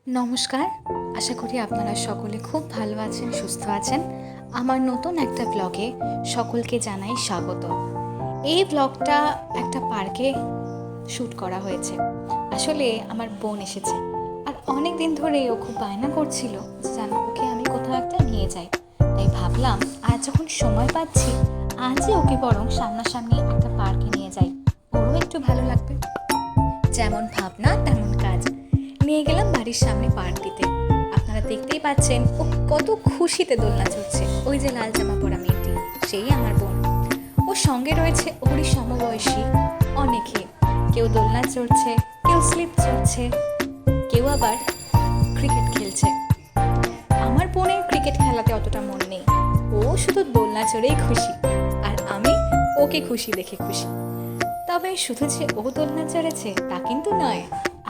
নমস্কার। আশা করি আপনারা সকলে খুব ভালো আছেন, সুস্থ আছেন। আমার নতুন একটা ব্লগে সকলকে জানাই স্বাগত। এই ব্লগটা একটা পার্কে শ্যুট করা হয়েছে। আসলে আমার বোন এসেছে, আর অনেক দিন ধরে ও খুব বায়না করছিল যে জানো ওকে আমি কোথাও একটা নিয়ে যাই। তাই ভাবলাম আজ যখন সময় পাচ্ছি আজই ওকে বরং সামনাসামনি একটা পার্কে নিয়ে যাই, ওরও একটু ভালো লাগবে। যেমন ভাবনা তেমন কাজ, নিয়ে গেলাম বাড়ির সামনে পার্কটিতে। আপনারা দেখতেই পাচ্ছেন ও কত খুশিতে দোলনা চড়ছে। ওই যে লাল জামা পরা মেয়েটি, সেই আমার বোন। ওর সঙ্গে রয়েছে ওরই সমবয়সী অনেকে, কেউ দোলনা চড়ছে, কেউ স্লিপ চড়ছে, কেউ আবার ক্রিকেট খেলছে। আমার বোনের ক্রিকেট খেলাতে অতটা মন নেই, ও শুধু দোলনা চড়েই খুশি, আর আমি ওকে খুশি দেখে খুশি। তবে শুধু যে ও দোলনা চড়েছে তা কিন্তু নয়,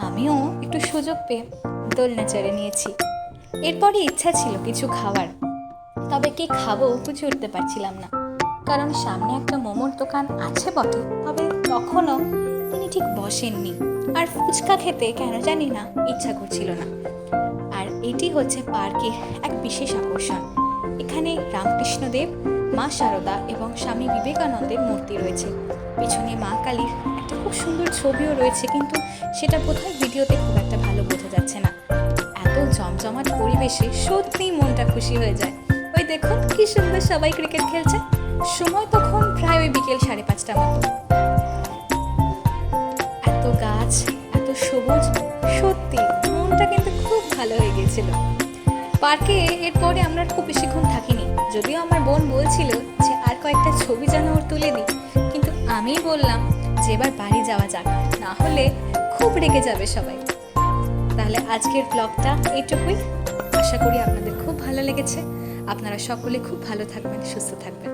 আমিও একটু সুযোগ পেয়ে দোলনা চড়ে নিয়েছি। এরপরে ইচ্ছা ছিল কিছু খাওয়ার, তবে কি খাবো বুঝে উঠতে পারছিলাম না, কারণ সামনে একটা মোমোর দোকান আছে বটে, তবে তখনও তিনি ঠিক বসেননি। আর ফুচকা খেতে কেন জানি না ইচ্ছা করছিল না। আর এটি হচ্ছে পার্কের এক বিশেষ আকর্ষণ। এখানে রামকৃষ্ণদেব, মা শারদা এবং স্বামী বিবেকানন্দের মূর্তি রয়েছে। পেছনে মা কালীর একটা খুব সুন্দর ছবিও রয়েছে, কিন্তু সেটা বোধহয় ভিডিওতে খুব একটা ভালো বোঝা যাচ্ছে না। এত জমজমাট পরিবেশে সত্যিই মনটা খুশি হয়ে যায়। ওই দেখুন কি সুন্দর সবাই ক্রিকেট খেলছে। সময় তখন প্রায় ওই বিকেল 5:30টার মতো। এত গাছ, এত সবুজ, সত্যি মনটা কিন্তু খুব ভালো হয়ে গিয়েছিল। পার্কে এরপরে আমরা খুব বেশিক্ষণ থাকিনি, যদিও আমার বোন বলছিল যে আর কয়েকটা ছবি যেন ওর তুলে দিই, কিন্তু আমি বললাম যে এবার বাড়ি যাওয়া যাক, না হলে খুব রেগে যাবে সবাই। তাহলে আজকের ব্লগটা এইটুকুই। আশা করি আপনাদের খুব ভালো লেগেছে। আপনারা সকলে খুব ভালো থাকবেন, সুস্থ থাকবেন।